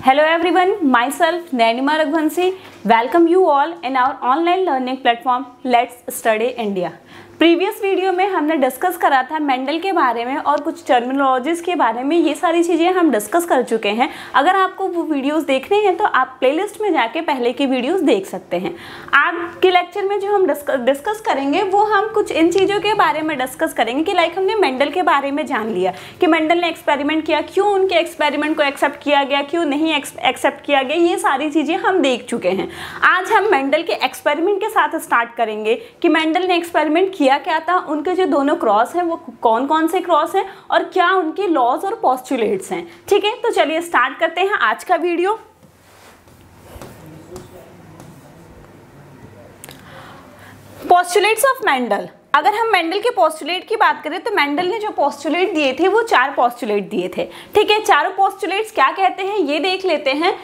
Hello everyone, myself Nainima Raghuvanshi. Welcome you all in our online learning platform Let's Study India. Previous video में हमने discuss करा था Mendel के बारे में और कुछ टर्मिनोलॉजीज के बारे में। ये सारी चीज़ें हम डिस्कस कर चुके हैं। अगर आपको वो वीडियोस देखने हैं तो आप प्लेलिस्ट में जाके पहले की वीडियोस देख सकते हैं। आज के लेक्चर में जो हम डिस्कस करेंगे वो हम कुछ इन चीज़ों के बारे में डिस्कस करेंगे कि लाइक हमने मेंडल के बारे में जान लिया कि मेंडल ने एक्सपेरिमेंट किया, क्यों उनके एक्सपेरिमेंट को एक्सेप्ट किया गया, क्यों नहीं एक्सेप्ट किया गया, ये सारी चीज़ें हम देख चुके हैं। आज हम मेंडल के एक्सपेरिमेंट के साथ स्टार्ट करेंगे कि मेंडल ने एक्सपेरिमेंट किया क्या था, उनके जो दोनों क्रॉस हैं वो कौन कौन से क्रॉस हैं और क्या उनके लॉज और पोस्टुलेट्स हैं। ठीक है, तो चलिए स्टार्ट करते हैं आज का वीडियो। Postulates of Mendel. अगर हम मेंडल के पोस्टुलेट की बात करें तो मेंडल ने जो पोस्टुलेट दिए थे वो 4 पोस्टुलेट दिए थे। ठीक है, चारों पोस्टुलेट्स क्या कहते हैं ये देख लेते हैं।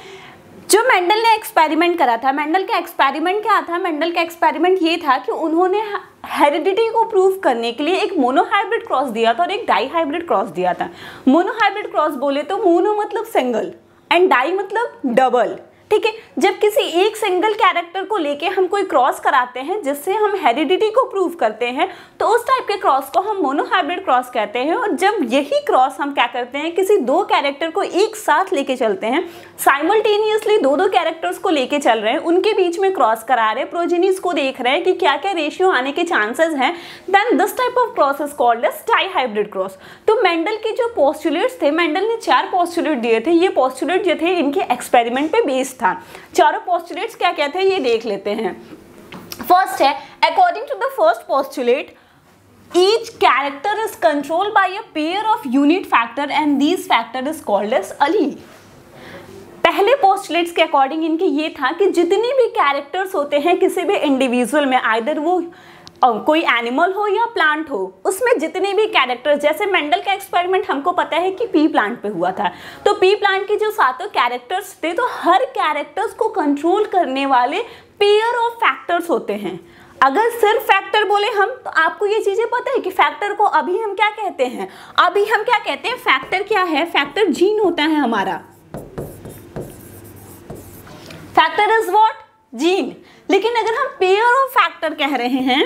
जो मेंडल ने एक्सपेरिमेंट करा था, मेंडल का एक्सपेरिमेंट क्या था? मेंडल का एक्सपेरिमेंट ये था कि उन्होंने हेरिडिटी को प्रूव करने के लिए एक मोनोहाइब्रिड क्रॉस दिया था और एक डाई हाइब्रिड क्रॉस दिया था। मोनोहाइब्रिड क्रॉस बोले तो मोनो मतलब सिंगल एंड डाई मतलब डबल। ठीक है, जब किसी एक सिंगल कैरेक्टर को लेके हम कोई क्रॉस कराते हैं जिससे हम हेरिडिटी को प्रूव करते हैं तो उस टाइप के क्रॉस को हम मोनोहाइब्रिड क्रॉस कहते हैं। और जब यही क्रॉस हम क्या करते हैं, किसी दो कैरेक्टर को एक साथ लेके चलते हैं, साइमल्टेनियसली दो कैरेक्टर्स को लेके चल रहे हैं, उनके बीच में क्रॉस करा रहे हैं, प्रोजेनिस को देख रहे हैं कि क्या क्या रेशियो आने के चांसेस हैं, then this type of cross is called as dihybrid cross. तो मेंडल के जो पोस्टुलेट्स थे, मेंडल ने 4 पोस्टुलेट दिए थे। ये पोस्टुलेट जो थे इनके एक्सपेरिमेंट पे बेस्ड था। चारों पोस्टुलेट्स क्या कहते हैं ये देख लेते हैं। फर्स्ट है, according to the first postulate each character is controlled by a pair of unit factor and these factor is called as allele। पहले पोस्टुलेट्स के अकॉर्डिंग इनके ये था कि जितने भी कैरेक्टर्स होते हैं किसी भी इंडिविजुअल में, आइदर वो कोई एनिमल हो या प्लांट हो, उसमें जितने भी कैरेक्टर्स, जैसे मेंडल का एक्सपेरिमेंट हमको पता है कि पी प्लांट पे हुआ था, तो पी प्लांट के जो 7 कैरेक्टर्स थे तो हर कैरेक्टर्स को कंट्रोल करने वाले पेयर ऑफ फैक्टर्स होते हैं। अगर सिर्फ फैक्टर बोले हम तो आपको ये चीजें पता है कि फैक्टर को अभी हम क्या कहते हैं, अभी हम क्या कहते हैं, फैक्टर क्या है, फैक्टर जीन होता है हमारा। Factor is what, gene. लेकिन अगर हम पेयर ऑफ फैक्टर कह रहे हैं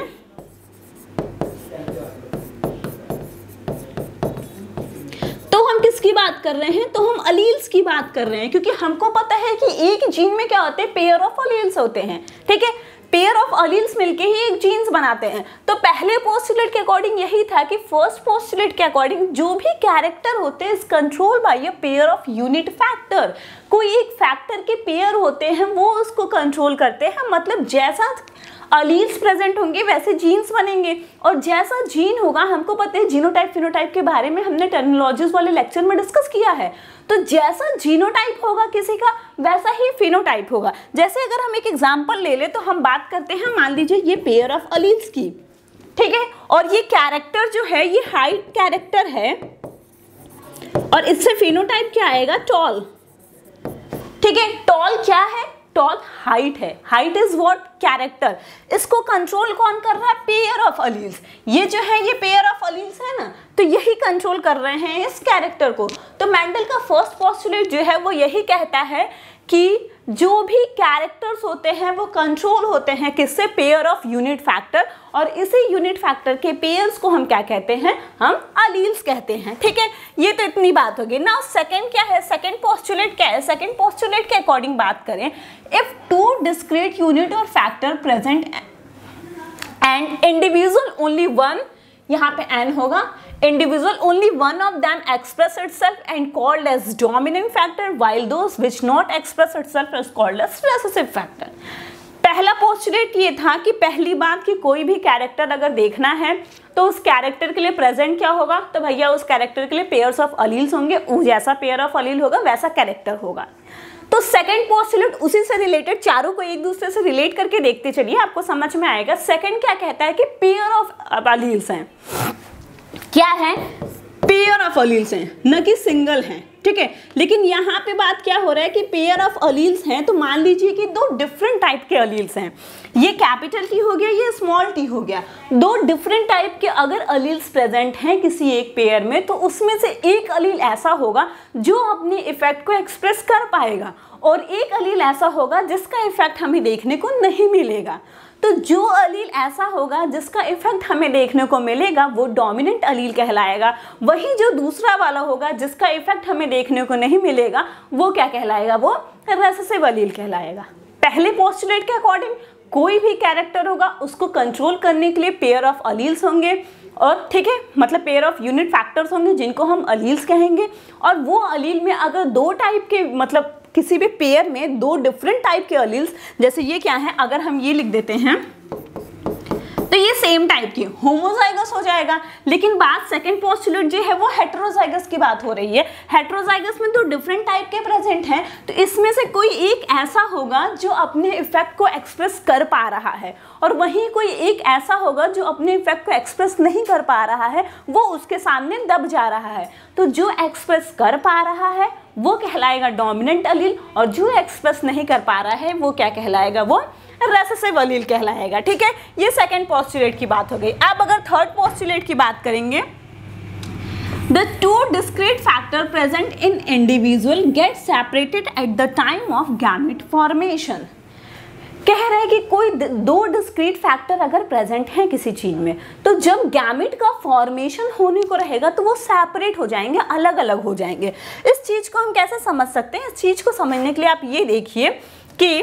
तो हम किसकी बात कर रहे हैं, तो हम अलील्स की बात कर रहे हैं, क्योंकि हमको पता है कि एक जीन में क्या होते हैं, पेयर ऑफ अलील्स होते हैं। ठीक है, पेयर ऑफ अलील्स मिलके ही एक जीन्स बनाते हैं। तो पहले पोस्टुलेट के अकॉर्डिंग यही था कि फर्स्ट पोस्टुलेट के अकॉर्डिंग जो भी कैरेक्टर होते हैं is control by a pair of unit factor. कोई एक फैक्टर के पेयर होते हैं वो उसको कंट्रोल करते हैं। मतलब जैसा अलील्स प्रेजेंट होंगे वैसे जीन्स बनेंगे और जैसा जीन होगा, हमको पता है जीनोटाइप फिनोटाइप के बारे में हमने टर्मिनोलॉजीज वाले लेक्चर में डिस्कस किया है। तो जैसा जीनोटाइप होगा किसी का वैसा ही फिनोटाइप होगा। जैसे अगर हम एक एग्जांपल ले ले तो हम बात करते हैं, मान लीजिए ये पेयर ऑफ अलील्स की, ठीक है, और ये कैरेक्टर जो है ये हाइट कैरेक्टर है और इससे फिनोटाइप क्या आएगा, टॉल। ठीक है, टॉल क्या है, टॉल हाइट है। Height is what, character. इसको कंट्रोल कौन कर रहा है, पेयर ऑफ अलील्स। ये जो है ये पेयर ऑफ अलील्स है ना, तो यही कंट्रोल कर रहे हैं इस कैरेक्टर को। तो मेंडल का फर्स्ट पोस्टुलेट जो है वो यही कहता है कि जो भी कैरेक्टर्स होते हैं वो कंट्रोल होते हैं किससे, पेयर ऑफ यूनिट फैक्टर, और इसी यूनिट फैक्टर के पेयर्स को हम क्या कहते हैं, हम अलील्स कहते हैं। ठीक है, ये तो इतनी बात होगी। नाउ सेकंड क्या है, सेकंड पोस्टुलेट क्या है? सेकंड पोस्टुलेट के अकॉर्डिंग बात करें, इफ 2 डिस्क्रीट यूनिट और factor present and individual only one, यहाँ पे एन होगा, individual only one of them express itself and called as dominant factor while those which not express itself is called as recessive factor। पहला postulate ये था कि पहली बात कि कोई भी कैरेक्टर अगर देखना है तो उस कैरेक्टर के लिए प्रेजेंट क्या होगा, तो भैया उस कैरेक्टर के लिए पेयर्स ऑफ अलील्स होंगे, जैसा पेयर ऑफ अलील होगा वैसा कैरेक्टर होगा। तो सेकंड पोस्टुलेट उसी से रिलेटेड, चारों को एक दूसरे से रिलेट करके देखते चलिए, आपको समझ में आएगा। सेकंड क्या कहता है कि पेयर ऑफ अलील्स हैं, क्या है, पेयर ऑफ अलील्स हैं, न कि सिंगल हैं, ठीक है। लेकिन यहाँ पे बात क्या हो रहा है कि पेयर ऑफ अलील्स हैं, तो मान लीजिए कि दो डिफरेंट टाइप के अलील्स हैं, ये कैपिटल टी हो गया, ये स्मॉल टी हो गया। दो डिफरेंट टाइप के अगर अलील्स प्रेजेंट हैं किसी एक पेयर में, तो उसमें से एक अलील ऐसा होगा जो अपने इफेक्ट को एक्सप्रेस कर पाएगा और एक अलील ऐसा होगा जिसका इफेक्ट हमें देखने को नहीं मिलेगा। तो जो अलील ऐसा होगा जिसका इफेक्ट हमें देखने को मिलेगा वो डोमिनेंट अलील कहलाएगा। वही जो दूसरा वाला होगा जिसका इफेक्ट हमें देखने को नहीं मिलेगा वो क्या कहलाएगा, वो रेसेसिव अलील कहलाएगा। पहले पोस्टुलेट के अकॉर्डिंग कोई भी कैरेक्टर होगा उसको कंट्रोल करने के लिए पेयर ऑफ अलील्स होंगे, और ठीक है, मतलब पेयर ऑफ यूनिट फैक्टर्स होंगे जिनको हम अलील्स कहेंगे। और वो अलील में अगर दो टाइप के, मतलब किसी भी पेयर में दो डिफरेंट टाइप के अलील्स, जैसे ये क्या है, अगर हम ये लिख देते हैं तो ये सेम टाइप की होमोजाइगस हो जाएगा। लेकिन बात सेकंड पोस्टुलेट जो है वो हेटेरोजाइगस की बात हो रही है। हेटेरोजाइगस में दो डिफरेंट टाइप के प्रेजेंट हैं, तो इसमें से कोई एक ऐसा होगा जो अपने इफेक्ट को एक्सप्रेस कर पा रहा है और वहीं कोई एक ऐसा होगा जो अपने इफेक्ट को एक्सप्रेस नहीं कर पा रहा है, वो उसके सामने दब जा रहा है। तो जो एक्सप्रेस कर पा रहा है वो कहलाएगा डोमिनेंट अलील, और जो एक्सप्रेस नहीं कर पा रहा है वो क्या कहलाएगा, वो रेसेसिव अलील कहलाएगा। ठीक है, ये सेकंड पोस्टुलेट की बात हो गई। अब अगर थर्ड पोस्टुलेट की बात करेंगे, The two discrete factor present in individual get separated at the time of gamete formation। कह रहे हैं कि कोई दो डिस्क्रीट फैक्टर अगर प्रेजेंट हैं किसी चीज में, तो जब गैमेट का फॉर्मेशन होने को रहेगा तो वो सेपरेट हो जाएंगे, अलग अलग हो जाएंगे। इस चीज को हम कैसे समझ सकते हैं? इस चीज को समझने के लिए आप ये देखिए कि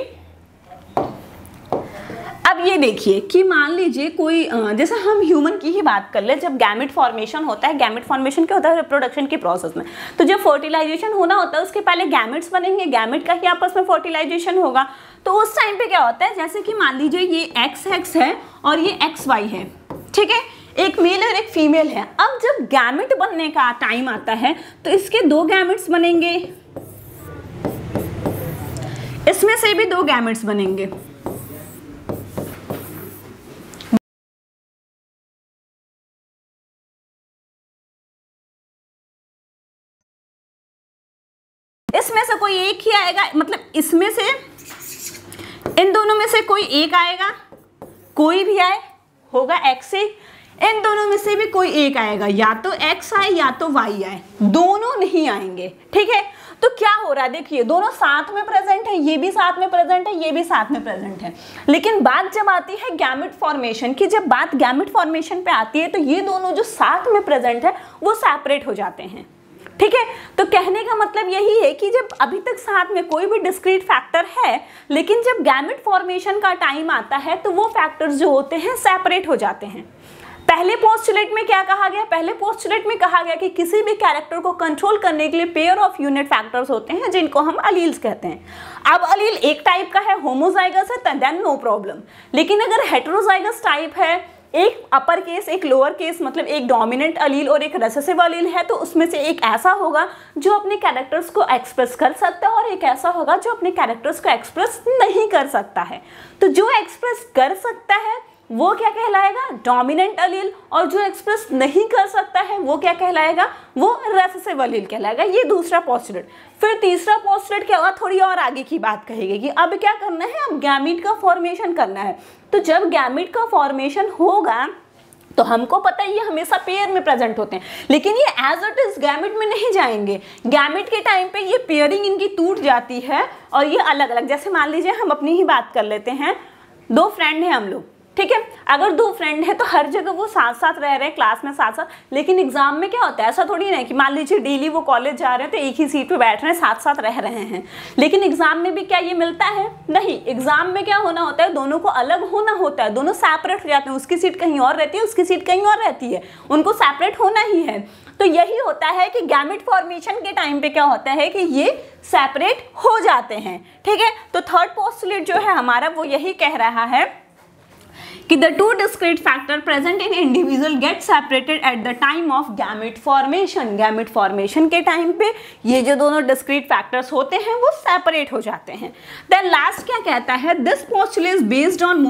अब ये देखिए कि मान लीजिए कोई, जैसे हम ह्यूमन की ही बात कर ले, जब गैमेट फॉर्मेशन होता है, गैमेट फॉर्मेशन क्या होता है, रिप्रोडक्शन के प्रोसेस में, तो जब फर्टिलाइजेशन होना होता है उसके पहले गैमेट्स बनेंगे, गैमेट का ही आपस में फर्टिलाइजेशन होगा। तो उस टाइम पे क्या होता है, जैसे कि मान लीजिए ये XX है और ये XY है, ठीक है, एक मेल और एक फीमेल है। अब जब गैमेट बनने का टाइम आता है तो इसके दो गैमेट्स बनेंगे, इसमें से भी दो गैमेट्स बनेंगे, इसमें से कोई एक ही आएगा, मतलब इसमें से, इन दोनों में से कोई एक आएगा, कोई भी आए होगा X, इन दोनों में से भी कोई एक आएगा, या तो X आए या तो Y आए, दोनों नहीं आएंगे। ठीक है, तो क्या हो रहा है, देखिए दोनों साथ में प्रेजेंट है, ये भी साथ में प्रेजेंट है, ये भी साथ में प्रेजेंट है। लेकिन बात जब आती है गैमेट फॉर्मेशन की, जब बात गैमेट फॉर्मेशन पे आती है तो ये दोनों जो साथ में प्रेजेंट है वो सेपरेट हो जाते हैं। ठीक है, तो कहने का मतलब यही है कि जब अभी तक साथ में कोई भी डिस्क्रीट फैक्टर है, लेकिन जब गैमेट फॉर्मेशन का टाइम आता है तो वो फैक्टर्स जो होते हैं सेपरेट हो जाते हैं। पहले पोस्टुलेट में क्या कहा गया, पहले पोस्टुलेट में कहा गया कि किसी भी कैरेक्टर को कंट्रोल करने के लिए पेयर ऑफ यूनिट फैक्टर्स होते हैं जिनको हम अलील्स कहते हैं। अब अलील एक टाइप का है, होमोजाइगस है, देन नो प्रॉब्लम। लेकिन अगर हेटेरोजाइगस टाइप है, एक अपर केस एक लोअर केस, मतलब एक डोमिनेंट अलील और एक रेसेसिव अलील है, तो उसमें से एक ऐसा होगा जो अपने कैरेक्टर्स को एक्सप्रेस कर सकता है और एक ऐसा होगा जो अपने कैरेक्टर्स को एक्सप्रेस नहीं कर सकता है। तो जो एक्सप्रेस कर सकता है वो क्या कहलाएगा, डोमिनेंट अलील, और जो एक्सप्रेस नहीं कर सकता है वो क्या कहलाएगा, वो रेसेसिव अलील कहलाएगा। ये दूसरा पोस्टुलेट। फिर तीसरा पोस्टुलेट क्या होगा, थोड़ी और आगे की बात कहेगी कि अब क्या करना है, अब गैमीट का फॉर्मेशन करना है। तो जब गैमीट का फॉर्मेशन होगा तो हमको पता है ये हमेशा पेयर में प्रेजेंट होते हैं, लेकिन ये एज इट इज गैमेट में नहीं जाएंगे। गैमेट के टाइम पे ये पेयरिंग इनकी टूट जाती है और ये अलग अलग, जैसे मान लीजिए हम अपनी ही बात कर लेते हैं, दो फ्रेंड हैं हम लोग, ठीक है, अगर दो फ्रेंड है तो हर जगह वो साथ साथ रह रहे हैं, क्लास में साथ साथ, लेकिन एग्जाम में क्या होता है, ऐसा थोड़ी ना है कि मान लीजिए डेली वो कॉलेज जा रहे हैं तो एक ही सीट पे बैठ रहे हैं, साथ साथ रह रहे हैं। लेकिन एग्जाम में भी क्या ये मिलता है, नहीं, एग्जाम में क्या होना होता है, दोनों को अलग होना होता है, दोनों सेपरेट हो जाते हैं, उसकी सीट कहीं और रहती है, उसकी सीट कहीं और रहती है, उनको सेपरेट होना ही है। तो यही होता है कि गैमेट फॉर्मेशन के टाइम पे क्या होता है कि ये सेपरेट हो जाते हैं। ठीक है, तो थर्ड पोस्टुलेट जो है हमारा वो यही कह रहा है कि the two discrete factor present in individual get separated at the time of gamete formation। gamete formation के टाइम पे ये जो दोनों discrete factors होते हैं वो separate हो जाते हैं। Then last क्या कहता है, this postulate is based on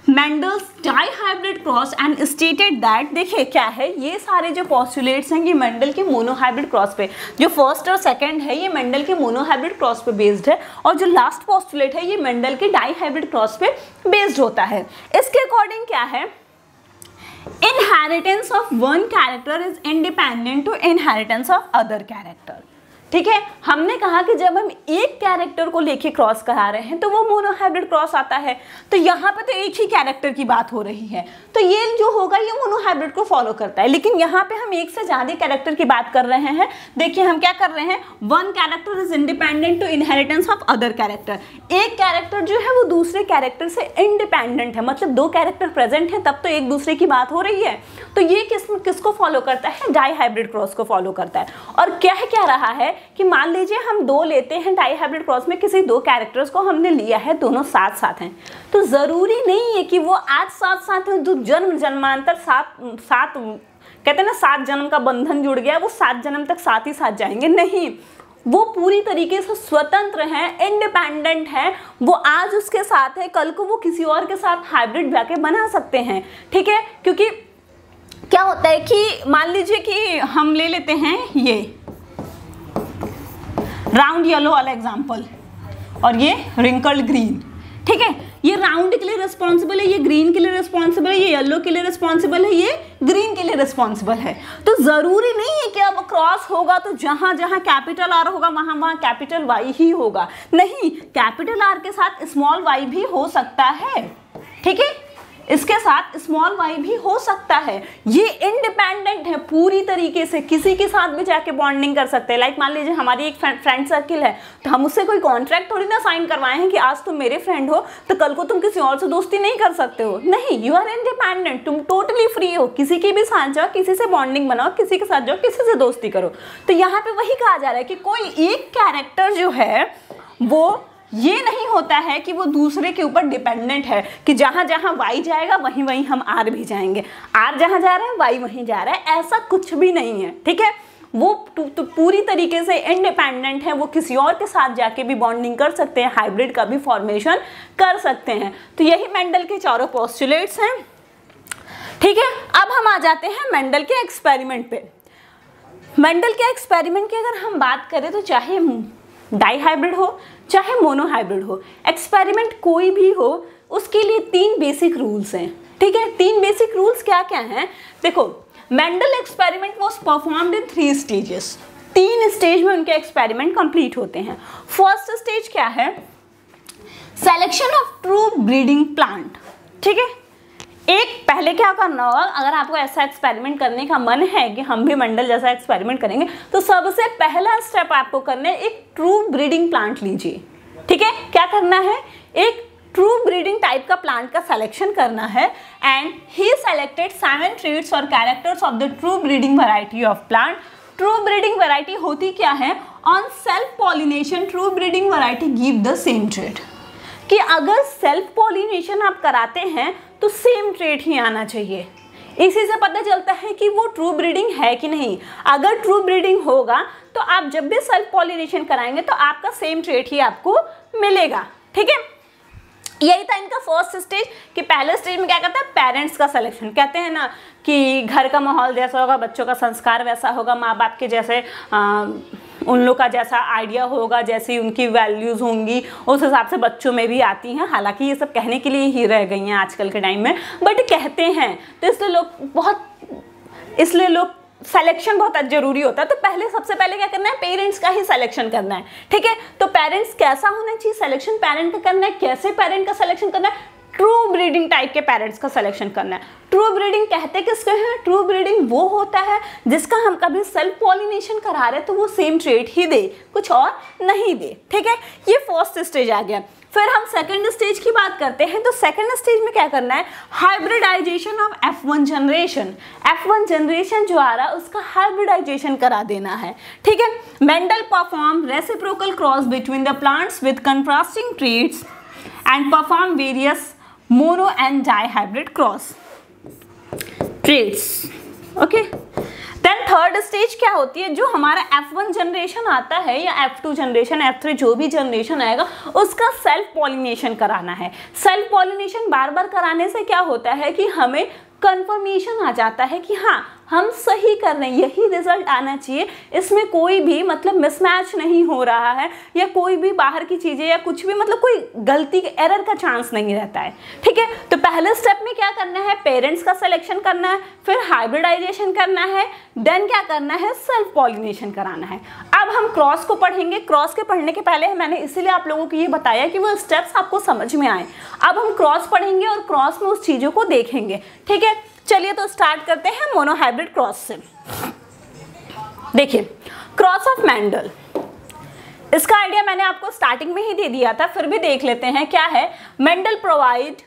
Mendel's dihybrid cross and stated that, देखिए क्या है, ये सारे जो पॉस्टुलेट्स हैं ये मेंडल के मोनोहाइब्रिड क्रॉस पे, जो फर्स्ट और सेकंड है ये मेंडल के मोनोहाइब्रिड क्रॉस पे बेस्ड है, और जो लास्ट पॉस्टुलेट है ये मेंडल के डाइहाइब्रिड क्रॉस पे बेस्ड होता है। इसके अकॉर्डिंग क्या है, inheritance of one character is independent to inheritance of other character. ठीक है, हमने कहा कि जब हम एक कैरेक्टर को लेके क्रॉस करा रहे हैं तो वो मोनोहाइब्रिड क्रॉस आता है, तो यहाँ पे तो एक ही कैरेक्टर की बात हो रही है, तो ये जो होगा ये मोनोहाइब्रिड को फॉलो करता है। लेकिन यहाँ पे हम एक से ज्यादा कैरेक्टर की बात कर रहे हैं। देखिए हम क्या कर रहे हैं, one character is independent to inheritance of other character. एक कैरेक्टर जो है वो दूसरे कैरेक्टर से इंडिपेंडेंट है, मतलब दो कैरेक्टर प्रेजेंट है तब तो एक दूसरे की बात हो रही है, तो ये किसको फॉलो करता है, डाइहाइब्रिड क्रॉस को फॉलो करता है। और क्या रहा है कि मान लीजिए हम दो लेते हैं डाइहाइब्रिड क्रॉस में, किसी दो कैरेक्टर्स को हमने लिया है, दोनों साथ साथ हैं, तो जरूरी नहीं है कि वो आज साथ साथ हैं, जो जन्म जन्मांतर साथ कहते हैं ना 7 जन्म का बंधन जुड़ गया, वो 7 जन्म तक साथ ही साथ जाएंगे, नहीं, वो पूरी तरीके से स्वतंत्र हैं, इंडिपेंडेंट हैं, वो आज उसके साथ है, कल को वो किसी और के साथ हाइब्रिड जाके बना सकते हैं। ठीक है, क्योंकि क्या होता है कि मान लीजिए कि हम ले लेते हैं ये राउंड येलो वाला एग्जाम्पल और ये रिंकल्ड ग्रीन। ठीक है, ये राउंड के लिए रिस्पॉन्सिबल है, ये ग्रीन के लिए रिस्पॉन्सिबल है, ये येलो के लिए रिस्पॉन्सिबल है, ये ग्रीन के लिए रिस्पॉन्सिबल है। तो जरूरी नहीं है कि अब क्रॉस होगा तो जहां जहां कैपिटल आर होगा वहां वहां कैपिटल वाई ही होगा, नहीं, कैपिटल आर के साथ स्मॉल वाई भी हो सकता है। ठीक है, इसके साथ स्मॉल वाई भी हो सकता है, ये इंडिपेंडेंट है पूरी तरीके से, किसी के साथ भी जाके बॉन्डिंग कर सकते हैं। लाइक मान लीजिए हमारी एक फ्रेंड सर्किल है, तो हम उससे कोई कॉन्ट्रैक्ट थोड़ी ना साइन करवाए हैं कि आज तुम मेरे फ्रेंड हो तो कल को तुम किसी और से दोस्ती नहीं कर सकते हो, नहीं, यू आर इंडिपेंडेंट, तुम टोटली फ्री हो, किसी के भी साथ जाओ, किसी से बॉन्डिंग बनाओ, किसी के साथ जाओ, किसी से दोस्ती करो। तो यहाँ पे वही कहा जा रहा है कि कोई एक कैरेक्टर जो है वो ये नहीं होता है कि वो दूसरे के ऊपर डिपेंडेंट है, कि जहां जहां वाई जाएगा वहीं वहीं हम आर भी जाएंगे, आर जहां जा रहा है वाई वहीं जा रहा है, ऐसा कुछ भी नहीं है। ठीक है, वो तो पूरी तरीके से इंडिपेंडेंट है, वो किसी और के साथ जाके भी बॉन्डिंग कर सकते हैं, हाइब्रिड का भी फॉर्मेशन कर सकते हैं। तो यही मेंडल के चारों पोस्टुलेट्स हैं। ठीक है, अब हम आ जाते हैं मेंडल के एक्सपेरिमेंट पे। मेंडल के एक्सपेरिमेंट की अगर हम बात करें तो चाहे डाइहाइब्रिड हो चाहे मोनोहाइब्रिड हो, एक्सपेरिमेंट कोई भी हो, उसके लिए 3 बेसिक रूल्स हैं। ठीक है, 3 बेसिक रूल्स क्या क्या हैं, देखो, Mendel experiment was performed in 3 stages, 3 stage में उनके एक्सपेरिमेंट कंप्लीट होते हैं। फर्स्ट स्टेज क्या है, selection of true breeding plant. ठीक है, एक पहले क्या करना होगा, अगर आपको ऐसा एक्सपेरिमेंट करने का मन है कि हम भी मेंडल जैसा एक्सपेरिमेंट करेंगे, तो सबसे पहला स्टेप आपको करना है, एक ट्रू ब्रीडिंग प्लांट लीजिए। ठीक है, क्या करना है, एक ट्रू ब्रीडिंग टाइप का प्लांट का सिलेक्शन करना है, एंड ही सेलेक्टेड 7 ट्रेट्स और characters of the true breeding variety of plant. True breeding variety होती क्या है, on self pollination true breeding variety give the same trait, कि अगर सेल्फ पॉलिनेशन आप कराते हैं तो सेम ट्रेट ही आना चाहिए। इसी से पता चलता है कि वो ट्रू ब्रीडिंग है कि नहीं। अगर ट्रू ब्रीडिंग होगा तो आप जब भी सेल्फ पॉलिनेशन कराएंगे तो आपका सेम ट्रेट ही आपको मिलेगा। ठीक है, यही था इनका फर्स्ट स्टेज, कि पहले स्टेज में क्या करता है, पेरेंट्स का सिलेक्शन। कहते हैं ना कि घर का माहौल जैसा होगा बच्चों का संस्कार वैसा होगा, माँ बाप के जैसे उन लोग का जैसा आइडिया होगा, जैसी उनकी वैल्यूज़ होंगी उस हिसाब से बच्चों में भी आती हैं। हालांकि ये सब कहने के लिए ही रह गई हैं आजकल के टाइम में, बट कहते हैं, तो इसलिए लोग सिलेक्शन बहुत जरूरी होता है। तो पहले सबसे पहले क्या करना है, पेरेंट्स का ही सिलेक्शन करना है। ठीक है, तो पेरेंट्स कैसा होना चाहिए, सिलेक्शन पेरेंट का करना है। कैसे पेरेंट का सिलेक्शन करना है, ट्रू ब्रीडिंग टाइप के पेरेंट्स का सिलेक्शन करना है। ट्रू ब्रीडिंग कहते किसके हैं, ट्रू ब्रीडिंग वो होता है जिसका हम कभी सेल्फ पॉलिनेशन करा रहे तो वो सेम ट्रेट ही दे, कुछ और नहीं दे। ठीक है, ये फर्स्ट स्टेज आ गया। फिर हम सेकंड स्टेज की बात करते हैं, तो सेकंड स्टेज में क्या करना है, hybridisation of F1 generation. F1 generation जो आ रहा है उसका हाइब्रिडाइजेशन करा देना है। ठीक है, Mendel perform reciprocal cross between the plants with contrasting traits and perform various mono and dihybrid cross traits. Okay, then third stage क्या होती है, जो हमारा F1 जनरेशन आता है या F2 जनरेशन, F3 जो भी जनरेशन आएगा, उसका सेल्फ पॉलिनेशन कराना है। सेल्फ पॉलिनेशन बार बार कराने से क्या होता है कि हमें कंफर्मेशन आ जाता है कि हाँ हम सही कर रहे हैं, यही रिजल्ट आना चाहिए, इसमें कोई भी मतलब मिसमैच नहीं हो रहा है या कोई भी बाहर की चीज़ें या कुछ भी मतलब कोई गलती एरर का चांस नहीं रहता है। ठीक है, तो पहले स्टेप में क्या करना है, पेरेंट्स का सिलेक्शन करना है, फिर हाइब्रिडाइजेशन करना है, देन क्या करना है, सेल्फ पॉलिनेशन कराना है। अब हम क्रॉस को पढ़ेंगे। क्रॉस के पढ़ने के पहले मैंने इसीलिए आप लोगों को ये बताया कि वो स्टेप्स आपको समझ में आए। अब हम क्रॉस पढ़ेंगे और क्रॉस में उस चीज़ों को देखेंगे। ठीक है, चलिए तो स्टार्ट करते हैं मोनोहाइब्रिड क्रॉस से। देखिए, क्रॉस ऑफ मेंडल, इसका आइडिया मैंने आपको स्टार्टिंग में ही दे दिया था, फिर भी देख लेते हैं क्या है। Mendel provide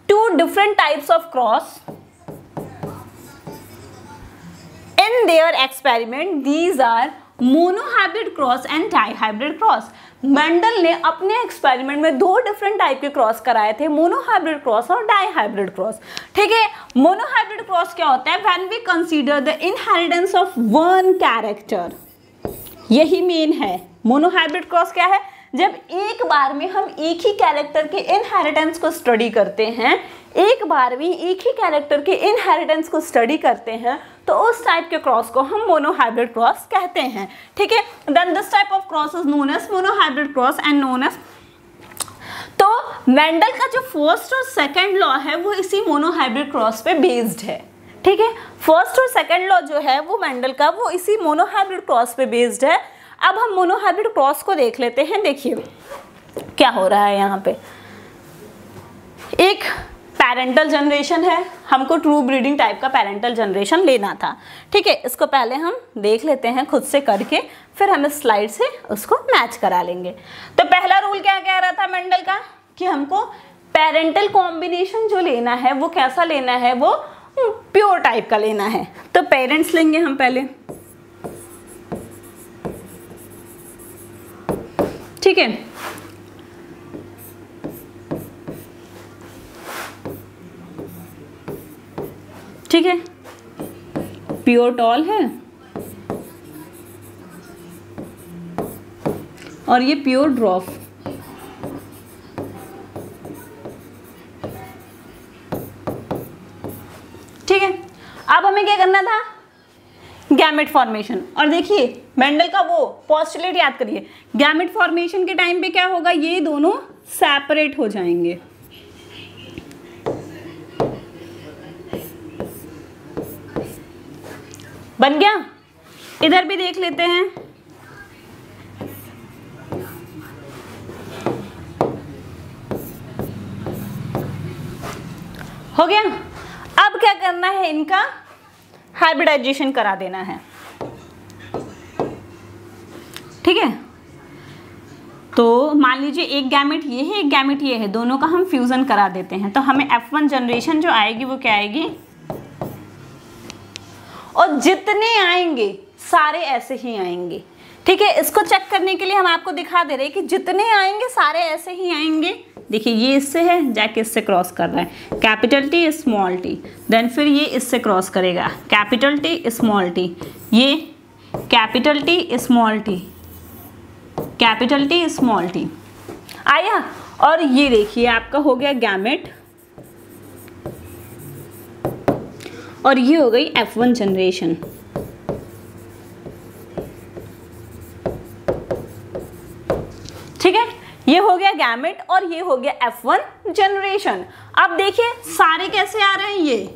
2 different types of cross in their experiment. These are monohybrid cross and dihybrid cross. Mendel ने अपने एक्सपेरिमेंट में 2 डिफरेंट टाइप के क्रॉस कराए थे, मोनोहाइब्रिड क्रॉस और डाईहाइब्रिड क्रॉस। ठीक है, मोनोहाइब्रिड क्रॉस क्या होता है, when we consider the inheritance of one character, यही मेन है। मोनोहाइब्रिड क्रॉस क्या है, जब एक बार में हम एक ही कैरेक्टर के इनहेरिटेंस को स्टडी करते हैं, एक बार में एक ही कैरेक्टर के इनहेरिटेंस को स्टडी करते हैं, तो उस टाइप के क्रॉस को हम मोनोहाइब्रिड क्रॉस कहते हैं। ठीक है, then this type of cross is known as monohybrid cross and known as. तो मेंडल का जो फर्स्ट और सेकंड लॉ है वो इसी मोनोहाइब्रिड क्रॉस पे बेस्ड है। ठीक है, फर्स्ट और सेकंड लॉ जो है वो मेंडल का, वो इसी मोनोहाइब्रिड क्रॉस पे बेस्ड है। अब हम मोनोहाइब्रिड क्रॉस को देख लेते हैं। देखिए क्या हो रहा है यहाँ पे, एक पेरेंटल जनरेशन है, हमको ट्रू ब्रीडिंग टाइप का पेरेंटल जनरेशन लेना था। ठीक है, इसको पहले हम देख लेते हैं खुद से करके, फिर हम इस स्लाइड से उसको मैच करा लेंगे। तो पहला रूल क्या कह रहा था मेंडल का, कि हमको पेरेंटल कॉम्बिनेशन जो लेना है वो कैसा लेना है, वो प्योर टाइप का लेना है। तो पेरेंट्स लेंगे हम पहले। ठीक है, ठीक है, प्योर टॉल है और ये प्योर ड्रॉफ। ठीक है, अब हमें क्या करना था, गैमेट फॉर्मेशन। और देखिए मेंडल का वो पोस्टुलेट याद करिए, गैमेट फॉर्मेशन के टाइम पे क्या होगा, ये दोनों सेपरेट हो जाएंगे। बन गया, इधर भी देख लेते हैं। हो गया, अब क्या करना है, इनका हाइब्रिडाइजेशन करा देना है। ठीक है, तो मान लीजिए एक गैमेट ये है, एक गैमेट ये है, दोनों का हम फ्यूजन करा देते हैं, तो हमें F1 जनरेशन जो आएगी वो क्या आएगी, और जितने आएंगे सारे ऐसे ही आएंगे। ठीक है, इसको चेक करने के लिए हम आपको दिखा दे रहे हैं कि जितने आएंगे सारे ऐसे ही आएंगे। देखिए ये इससे है, जाके इससे क्रॉस कर रहा है, capital T small T, then फिर ये इससे क्रॉस करेगा, कैपिटल टी स्मॉल टी, ये capital T small T, capital T small T आया। और ये देखिए आपका हो गया गैमेट, और ये हो गई F1 जनरेशन। ठीक है, ये हो गया गैमेट और ये हो गया F1 जनरेशन। अब देखिए सारे कैसे आ रहे हैं ये।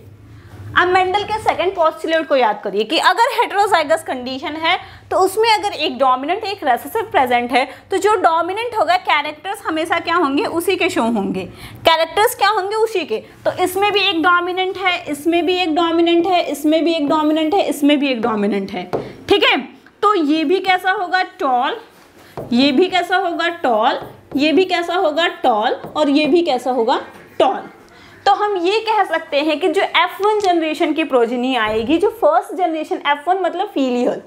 अब मेंडल के सेकंड पोस्टुलेट को याद करिए कि अगर हेटेरोजाइगस कंडीशन है तो उसमें अगर एक डोमिनेंट एक रेसेसिव प्रेजेंट है, तो जो डोमिनेंट होगा कैरेक्टर्स हमेशा क्या होंगे, उसी के शो होंगे, कैरेक्टर्स क्या होंगे, उसी के। तो इसमें भी एक डोमिनेंट है, इसमें भी एक डोमिनेंट है, इसमें भी एक डोमिनेंट है, इसमें भी एक डोमिनेंट है। ठीक है, तो ये भी कैसा होगा, टॉल, ये भी कैसा होगा, टॉल, ये भी कैसा होगा, टॉल, और ये भी कैसा होगा, टॉल। तो हम ये कह सकते हैं कि जो F1 जनरेशन की प्रोजेनी आएगी, जो फर्स्ट जनरेशन F1 मतलब फीलियल,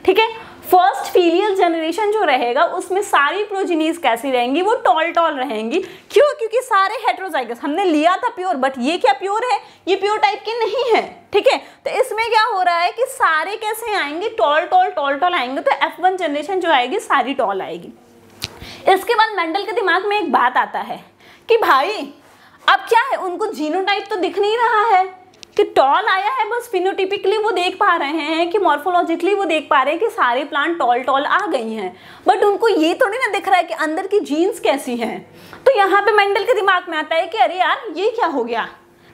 ठीक है, फर्स्ट फीलियल जनरेशन जो रहेगा उसमें सारी प्रोजेनीज कैसी रहेंगी, वो टॉल टॉल रहेंगी। क्यों? क्योंकि सारे हेटेरोजाइगस, हमने लिया था प्योर, बट ये क्या प्योर है, ये प्योर टाइप के नहीं है, ठीक है। तो इसमें क्या हो रहा है कि सारे कैसे आएंगे, टॉल टॉल टॉल टॉल आएंगे, तो F1 जनरेशन जो आएगी सारी टॉल आएगी। इसके बाद मेंडल के दिमाग में एक बात आता है कि भाई अब क्या है, उनको जीनोटाइप तो दिख नहीं रहा है कि टॉल आया है, बस फिनोटिपिकली वो देख पा रहे हैं कि मॉर्फोलॉजिकली वो देख पा रहे हैं कि सारे प्लांट टॉल टॉल आ गई हैं, बट उनको ये थोड़ी ना दिख रहा है कि अंदर की जीन्स कैसी हैं। तो यहाँ पे मेंडल के दिमाग में आता है कि अरे यार ये क्या हो गया,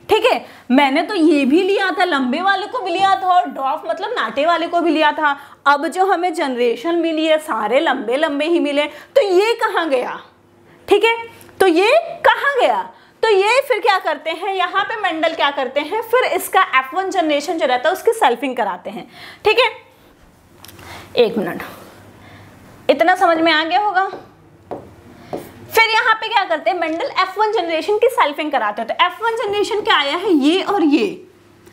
ठीक है, मैंने तो ये भी लिया था, लंबे वाले को भी लिया था और ड्वार्फ मतलब नाटे वाले को भी लिया था, अब जो हमें जनरेशन मिली है सारे लंबे लंबे ही मिले, तो ये कहाँ गया, ठीक है, तो ये कहाँ गया। तो ये फिर क्या करते हैं, यहाँ पे मेंडल क्या करते हैं, फिर इसका F1 जनरेशन जो रहता है उसकी सेल्फिंग कराते हैं, ठीक है। एक मिनट, इतना समझ में आ गया होगा। फिर यहाँ पे क्या करते हैं, मेंडल F1 जनरेशन की सेल्फिंग कराते हैं। तो F1 जनरेशन क्या आया है, ये और ये,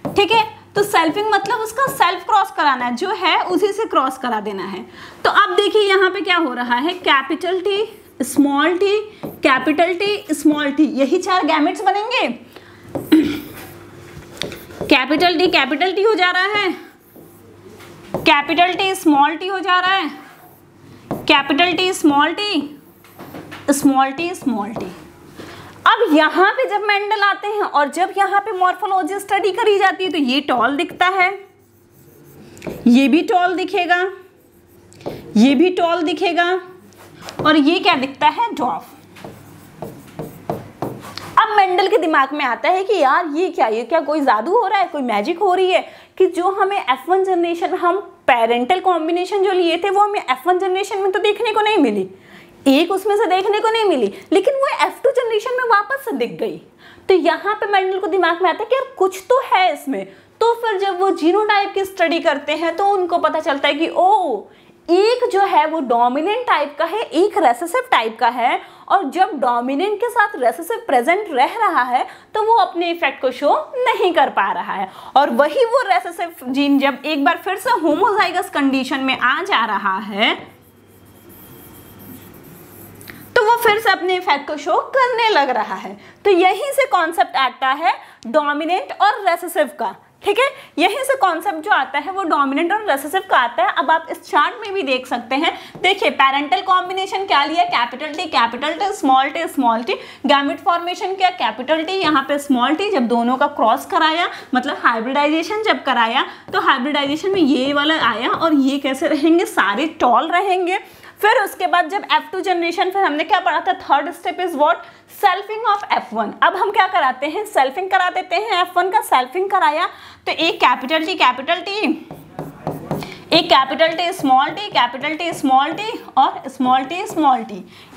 ठीक है। तो सेल्फिंग मतलब उसका सेल्फ क्रॉस कराना है, जो है उसी से क्रॉस करा देना है। तो अब देखिए यहाँ पे क्या हो रहा है, capital T small t, capital T small t, यही 4 गैमेट्स बनेंगे। कैपिटल T हो जा रहा है, कैपिटल T स्मॉल t हो जा रहा है, capital T small t, small t small t। अब यहाँ पे जब मेंडल आते हैं और जब यहाँ पे मॉर्फोलॉजी स्टडी करी जाती है तो ये टॉल दिखता है, ये भी टॉल दिखेगा, ये भी टॉल दिखेगा, और ये क्या दिखता है, ड्वार्फ। अब मेंडल के दिमाग में आता है कि यार ये क्या कोई जादू हो रहा है, कोई मैजिक हो रही है कि जो हमें F1 जनरेशन, हम पेरेंटल कॉम्बिनेशन जो लिए थे वो हमें F1 जनरेशन में तो देखने को नहीं मिली, एक उसमें से देखने को नहीं मिली, लेकिन वो F2 जनरेशन में वापस से दिख गई। तो यहाँ पे मेंडल को दिमाग में आता है कि यार कुछ तो है इसमें। तो फिर जब वो जीनोटाइप की स्टडी करते हैं तो उनको पता चलता है कि ओ, एक जो है वो डोमिनेंट टाइप का है, एक रेसेसिव टाइप का है, और जब डोमिनेंट के साथ रेसेसिव प्रेजेंट रह रहा है तो वो अपने इफेक्ट को शो नहीं कर पा रहा है, और वही वो रेसेसिव जीन जब एक बार फिर से होमोजाइगस कंडीशन में आ जा रहा है तो वो फिर से अपने इफेक्ट को शो करने लग रहा है। तो यहीं से कॉन्सेप्ट आता है डोमिनेंट और रेसेसिव का, ठीक है, यहीं से कॉन्सेप्ट जो आता है वो डोमिनेंट और रेसेसिव का आता है। अब आप इस चार्ट में भी देख सकते हैं, देखिए पेरेंटल कॉम्बिनेशन क्या लिया, capital T small t, gamete formation क्या, कैपिटल T, यहाँ पे स्मॉल t, जब दोनों का क्रॉस कराया मतलब हाइब्रिडाइजेशन जब कराया तो हाइब्रिडाइजेशन में ये वाला आया, और ये कैसे रहेंगे, सारे टॉल रहेंगे। फिर उसके बाद जब F2 जनरेशन, फिर हमने क्या पढ़ा था, third step is what, selfing of F1। अब हम क्या कराते हैं, सेल्फिंग करा देते हैं, F1 का सेल्फिंग कराया तो एक कैपिटल T, एक capital T small t, capital T small t और स्मॉल t,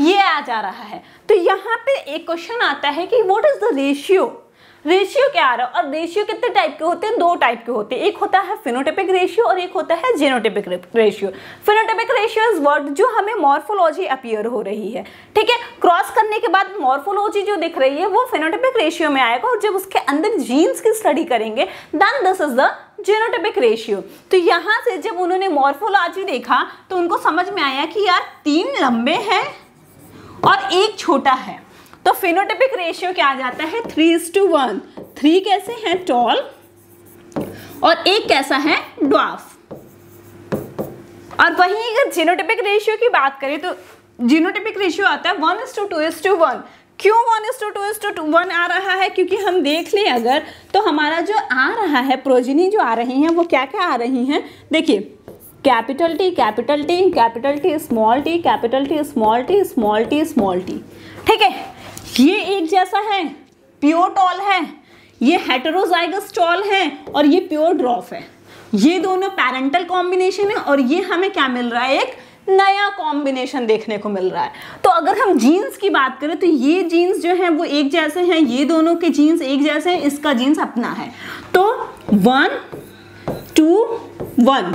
ये आ जा रहा है। तो यहाँ पे एक क्वेश्चन आता है कि what is the ratio, ratio क्या आ रहा है, और रेशियो कितने टाइप के होते हैं, 2 टाइप के होते हैं, एक होता है फिनोटाइपिक रेशियो और एक होता है genotypic ratio. Phenotypic ratio is word जो हमें मॉर्फोलॉजी अपीयर हो रही है, ठीक है, क्रॉस करने के बाद मॉर्फोलॉजी जो दिख रही है वो फिनोटाइपिक रेशियो में आएगा, और जब उसके अंदर जीन्स की स्टडी करेंगे then this is the genotypic ratio. तो यहाँ से जब उन्होंने मॉर्फोलॉजी देखा तो उनको समझ में आया कि यार 3 लंबे हैं और 1 छोटा है, तो फिनोटाइपिक रेशियो क्या आ जाता है, 3:1। 3 कैसे हैं, टॉल, और 1 कैसा है, ड्वार्फ। और वहीं अगर जीनोटाइपिक रेशियो की बात करें तो जीनोटाइपिक रेशियो आता है 1:2:1। क्यों 1:2:1 आ रहा है, क्योंकि हम देख लें अगर तो हमारा जो आ रहा है प्रोजेनी जो आ रही हैं वो क्या क्या आ रही हैं, देखिए capital T small t, capital T small t, ठीक है, ये एक जैसा है, प्योर टॉल है, ये हेटेरोजाइगस टॉल है, और ये प्योर ड्वार्फ है। ये दोनों पैरेंटल कॉम्बिनेशन है, और ये हमें क्या मिल रहा है, एक नया कॉम्बिनेशन देखने को मिल रहा है। तो अगर हम जीन्स की बात करें तो ये जीन्स जो हैं वो एक जैसे हैं, ये दोनों के जीन्स एक जैसे हैं, इसका जीन्स अपना है, तो 1:1,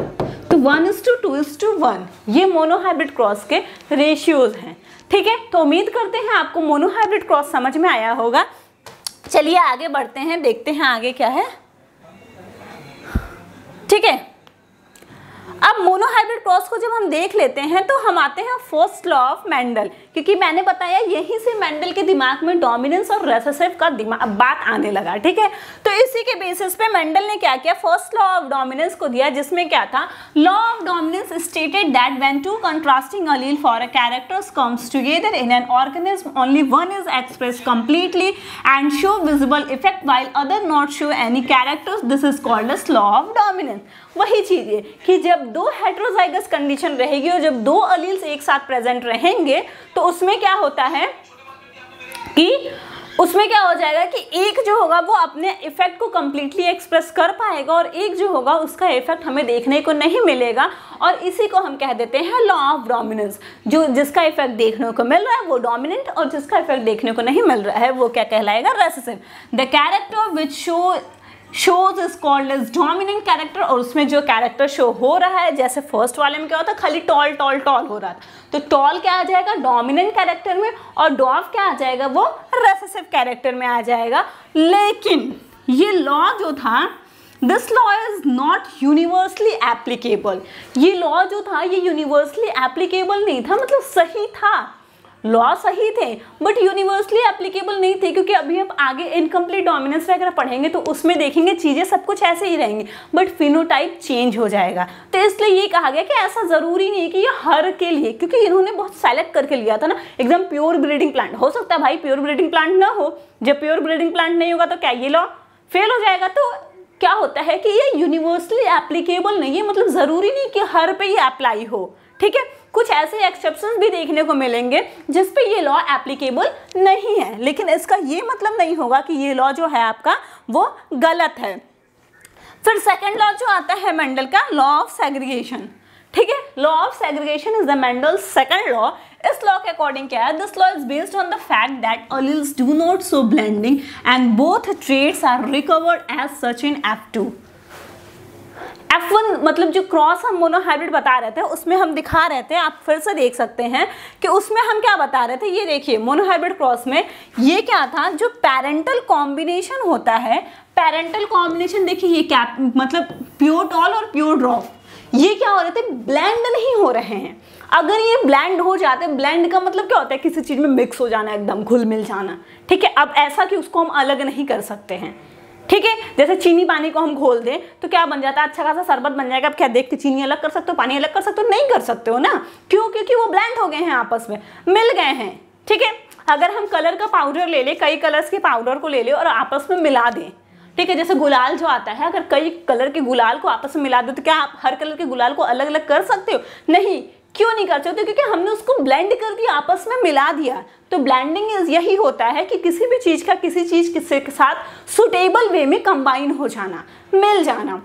तो 1:2:1 ये मोनोहाइब्रिड क्रॉस के रेशियोज हैं, ठीक है। तो उम्मीद करते हैं आपको मोनोहाइब्रिड क्रॉस समझ में आया होगा। चलिए आगे बढ़ते हैं, देखते हैं आगे क्या है, ठीक है। अब मोनोहाइब्रिड क्रॉस को जब हम देख लेते हैं तो हम आते हैं फर्स्ट लॉ ऑफ मेंडल, क्योंकि मैंने बताया यहीं से मेंडल के दिमाग में डोमिनेंस और रिसेसिव का बात आने लगा, ठीक है। तो इसी के बेसिस पे मेंडल ने क्या किया, फर्स्ट लॉ ऑफ डोमिनेंस को दिया, जिसमें क्या था, law of dominance stated that when two contrasting allele for a characters comes together in an organism only one is expressed completely and show visible effect while other not show any characters, this is called as law of dominance. वही चीज है कि जब दो heterozygous condition रहेगी और जब दो अलील्स एक साथ प्रेजेंट रहेंगे तो उसमें क्या होता है कि उसमें क्या हो जाएगा कि एक जो होगा वो अपने इफेक्ट को कंप्लीटली एक्सप्रेस कर पाएगा और एक जो होगा उसका इफेक्ट हमें देखने को नहीं मिलेगा, और इसी को हम कह देते हैं लॉ ऑफ डोमिनेंस। जो जिसका इफेक्ट देखने को मिल रहा है वो डोमिनेंट और जिसका इफेक्ट देखने को नहीं मिल रहा है वो क्या कहलाएगा, recessive. The character which shows is called as dominant character, और उसमें जो कैरेक्टर शो हो रहा है, जैसे फर्स्ट वाले में क्या होता है, खाली टॉल टॉल टॉल हो रहा था, तो टॉल क्या आ जाएगा, डोमिनेंट कैरेक्टर में, और डॉर्फ क्या आ जाएगा, वो रेसेसिव कैरेक्टर में आ जाएगा। लेकिन ये लॉ जो था, this law is not universally applicable. ये लॉ जो था ये यूनिवर्सली एप्लीकेबल नहीं था, मतलब सही था, लॉ सही थे बट यूनिवर्सली एप्लीकेबल नहीं थे, क्योंकि अभी हम आगे इनकम्प्लीट डोमिनेंस वगैरह पढ़ेंगे तो उसमें देखेंगे चीज़ें सब कुछ ऐसे ही रहेंगी बट फिनोटाइप चेंज हो जाएगा। तो इसलिए ये कहा गया कि ऐसा ज़रूरी नहीं कि ये हर के लिए, क्योंकि इन्होंने बहुत सेलेक्ट करके लिया था ना, एकदम प्योर ब्रीडिंग प्लांट। हो सकता है भाई प्योर ब्रीडिंग प्लांट ना हो, जब प्योर ब्रीडिंग प्लांट नहीं होगा तो क्या ये लॉ फेल हो जाएगा। तो क्या होता है कि ये यूनिवर्सली एप्लीकेबल नहीं है, मतलब ज़रूरी नहीं कि हर पे ये अप्लाई हो, ठीक है। कुछ ऐसे एक्सेप्शंस भी देखने को मिलेंगे जिस पे ये लॉ एप्लीकेबल नहीं है, लेकिन इसका ये मतलब नहीं होगा कि ये लॉ जो है आपका वो गलत है। फिर सेकंड लॉ जो आता है मेंडल का, लॉ ऑफ सेग्रीगेशन, ठीक है। Law of segregation is the Mendel second law. इस लॉ के अकॉर्डिंग क्या है, this law is based on the fact that alleles do not show blending and both traits are recovered as such in F2। F1 मतलब जो cross हम monohybrid बता रहे थे उसमें हम दिखा रहे थे, आप फिर से देख सकते हैं कि उसमें हम क्या बता रहे थे, ये देखिए मोनोहाइब्रिड क्रॉस में ये क्या था, जो पेरेंटल कॉम्बिनेशन होता है, पेरेंटल कॉम्बिनेशन देखिए ये क्या मतलब प्योर टॉल और प्योर ड्रॉप, ये क्या हो रहे थे, ब्लेंड नहीं हो रहे हैं। अगर ये ब्लेंड हो जाते, ब्लेंड का मतलब क्या होता है, किसी चीज़ में मिक्स हो जाना, एकदम घुल मिल जाना, ठीक है। अब ऐसा कि उसको हम अलग नहीं कर सकते हैं, ठीक है। जैसे चीनी पानी को हम घोल दें तो क्या बन जाता है, अच्छा खासा शरबत बन जाएगा। अब क्या देख के चीनी अलग कर सकते हो, पानी अलग कर सकते हो, नहीं कर सकते हो ना, क्यों, क्योंकि वो ब्लेंड हो गए हैं, आपस में मिल गए हैं, ठीक है। अगर हम कलर का पाउडर ले लें, कई कलर्स के पाउडर को ले लें और आपस में मिला दें, ठीक है, जैसे गुलाल जो आता है, अगर कई कलर के गुलाल को आपस में मिला दो तो क्या आप हर कलर के गुलाल को अलग अलग कर सकते हो, नहीं, क्यों नहीं कर सकते, क्योंकि हमने उसको ब्लेंड कर दिया, आपस में मिला दिया। तो ब्लेंडिंग यही होता है कि किसी भी चीज़ का किसी चीज़ के साथ सुटेबल वे में कंबाइन हो जाना, मिल जाना।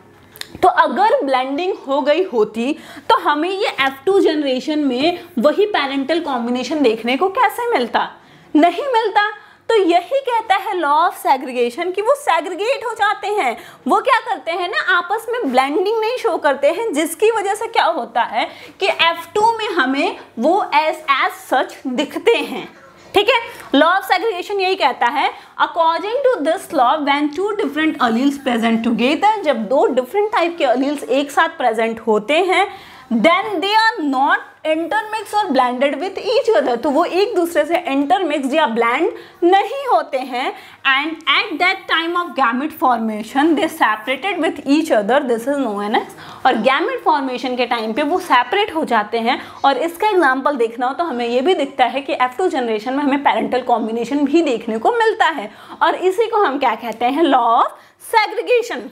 तो अगर ब्लेंडिंग हो गई होती तो हमें ये F2 जनरेशन में वही पेरेंटल कॉम्बिनेशन देखने को कैसे मिलता, नहीं मिलता। तो यही कहता है लॉ ऑफ सेग्रीगेशन कि वो सेग्रीगेट हो जाते हैं, वो क्या करते हैं ना, आपस में ब्लेंडिंग नहीं शो करते हैं, जिसकी वजह से क्या होता है कि F2 में हमें वो एज सच दिखते हैं, ठीक है। लॉ ऑफ सेग्रीगेशन यही कहता है, according to this law when two different alleles present together, जब दो डिफरेंट टाइप के अलील्स एक साथ प्रेजेंट होते हैं, then they are not intermix और ब्लेंडेड विथ ईच अदर, तो वो एक दूसरे से इंटरमिक्स या ब्लेंड नहीं होते हैं। And at that time of gamete formation they separated with each other, this is known as, और गैमेट फॉर्मेशन के टाइम पे वो सेपरेट हो जाते हैं। और इसका एग्जांपल देखना हो तो हमें ये भी दिखता है कि F2 जनरेशन में हमें पेरेंटल कॉम्बिनेशन भी देखने को मिलता है, और इसी को हम क्या कहते हैं, लॉ ऑफ सेग्रीगेशन।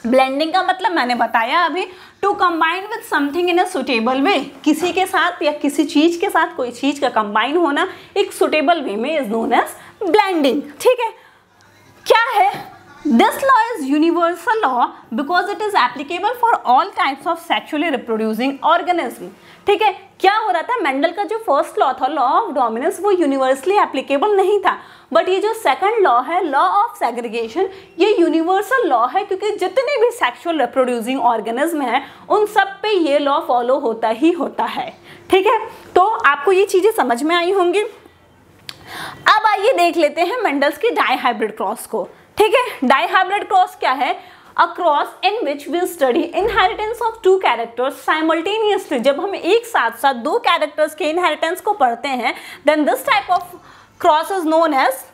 ब्लेंडिंग का मतलब मैंने बताया अभी, to combine with something in a suitable way, किसी के साथ या किसी चीज के साथ कोई चीज का कंबाइन होना एक सुटेबल वे में इज नोन एज ब्लेंडिंग, ठीक है। क्या है, this law is universal law because it is applicable for all types of sexually reproducing organism, ठीक है। क्या हो रहा था, मेंडल का जो फर्स्ट लॉ था, लॉ ऑफ डोमिनेंस, वो यूनिवर्सली एप्लीकेबल नहीं था, बट ये जो सेकंड लॉ है, लॉ ऑफ सेग्रीगेशन, ये यूनिवर्सल लॉ है, क्योंकि जितने भी सेक्सुअल रिप्रोड्यूसिंग ऑर्गेनिज्म हैं उन सब पे ये लॉ फॉलो होता ही होता है, ठीक है। तो आपको ये चीजें समझ में आई होंगी। अब आइए देख लेते हैं मेंडल्स की डाईहाइब्रिड क्रॉस को, ठीक है। डाईहाइब्रिड क्रॉस क्या है, a cross in which we study inheritance of two characters simultaneously. जब हम एक साथ साथ दो कैरेक्टर्स के इनहेरिटेंस को पढ़ते हैं, then this type of cross is known as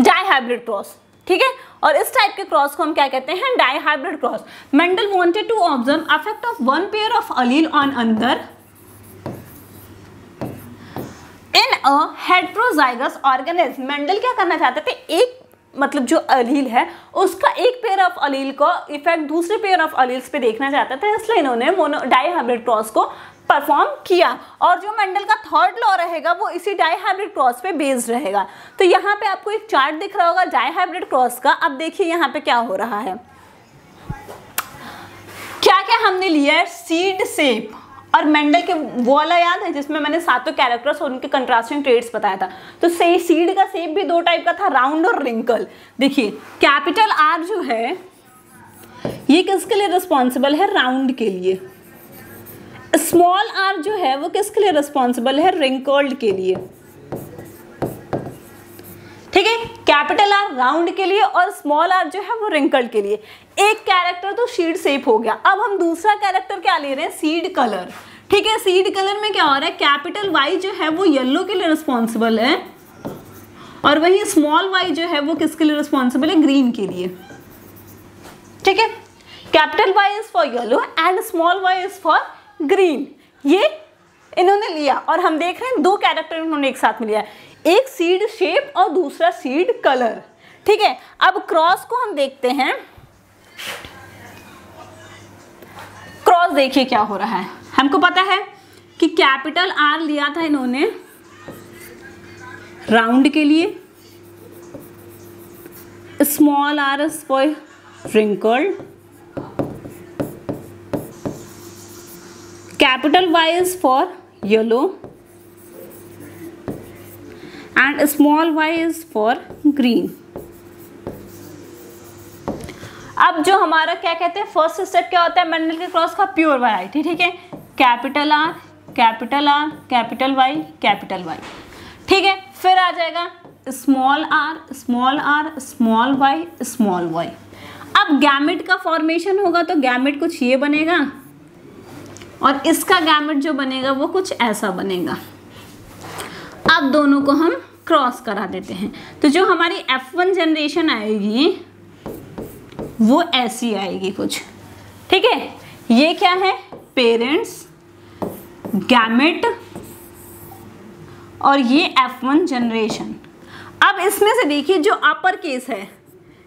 dihybrid cross, ठीक है। और इस टाइप के क्रॉस को हम क्या कहते हैं, dihybrid cross. Mendel wanted to observe effect of one pair of allele on another in a heterozygous organism. Mendel क्या करना चाहते थे, एक मतलब जो अलील है उसका एक पेयर ऑफ अलील को इफेक्ट दूसरे पेयर ऑफ अलील्स पे देखना चाहते थे, इसलिए इन्होंने डाइहाइब्रिड क्रॉस को परफॉर्म किया। और जो मेंडल का थर्ड लॉ रहेगा वो इसी डाइहाइब्रिड क्रॉस पे बेस्ड रहेगा। तो यहाँ पे आपको एक चार्ट दिख रहा होगा डाइहाइब्रिड क्रॉस का। अब देखिए यहाँ पे क्या हो रहा है, क्या क्या हमने लिया है, सीड शेप और मेंडल के वो वाला याद है जिसमें मैंने सातों कैरेक्टर्स और उनके कंट्रास्टिंग ट्रेड्स बताया था। तो सीड का शेप भी दो टाइप का था, राउंड और रिंकल। देखिए कैपिटल आर जो है ये किसके लिए रिस्पॉन्सिबल है, राउंड के लिए। स्मॉल आर जो है वो किसके लिए रिस्पॉन्सिबल है, रिंकल्ड के लिए, ठीक है। कैपिटल आर राउंड के लिए और स्मॉल आर जो है वो रिंकल्ड के लिए। एक कैरेक्टर तो सीड शेप हो गया। अब हम दूसरा कैरेक्टर क्या ले रहे हैं, सीड कलर, ठीक है। सीड कलर में क्या हो रहा है, कैपिटल वाई जो है वो येलो के लिए रिस्पॉन्सिबल है और वही स्मॉल वाई जो है वो किसके लिए रिस्पॉन्सिबल है, ग्रीन के लिए, ठीक है। Capital Y is for yellow and small Y is for green. ये इन्होंने लिया और हम देख रहे हैं दो कैरेक्टर इन्होंने एक साथ में लिया, एक सीड शेप और दूसरा सीड कलर, ठीक है। अब क्रॉस को हम देखते हैं। क्रॉस देखिए क्या हो रहा है, हमको पता है कि कैपिटल आर लिया था इन्होंने राउंड के लिए, small R is for wrinkled, capital Y is for yellow and small y is for green। अब जो हमारा क्या कहते हैं फर्स्ट स्टेप क्या होता है मेंडल के क्रॉस का, प्योर वैरायटी, ठीक है। Capital R capital R capital Y capital Y, ठीक है। फिर आ जाएगा small R small R small Y small Y. अब गैमेट का फॉर्मेशन होगा तो गैमेट कुछ ये बनेगा और इसका गैमेट जो बनेगा वो कुछ ऐसा बनेगा। अब दोनों को हम क्रॉस करा देते हैं तो जो हमारी F1 जनरेशन आएगी वो ऐसी आएगी कुछ, ठीक है। ये क्या है, पेरेंट्स, गैमेट और ये F1 जनरेशन। अब इसमें से देखिए जो अपर केस है,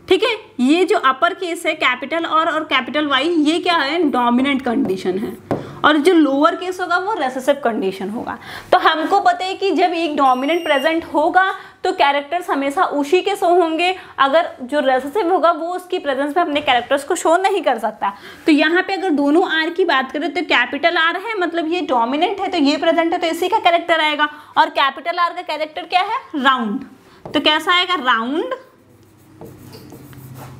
ठीक है, ये जो अपर केस है कैपिटल और कैपिटल वाई, ये क्या है, डोमिनेंट कंडीशन है और जो लोअर केस होगा वो रेसेसिव कंडीशन होगा। तो हमको पता है कि जब एक डोमिनेंट प्रेजेंट होगा तो कैरेक्टर्स हमेशा उसी के शो होंगे, अगर जो रेसेसिव होगा वो उसकी प्रेजेंस में अपने कैरेक्टर्स को शो नहीं कर सकता। तो यहाँ पे अगर दोनों आर की बात करें तो कैपिटल आर है मतलब ये डोमिनेंट है तो ये प्रेजेंट है तो इसी का कैरेक्टर आएगा, और कैपिटल आर का कैरेक्टर क्या है, राउंड, तो कैसा आएगा, राउंड।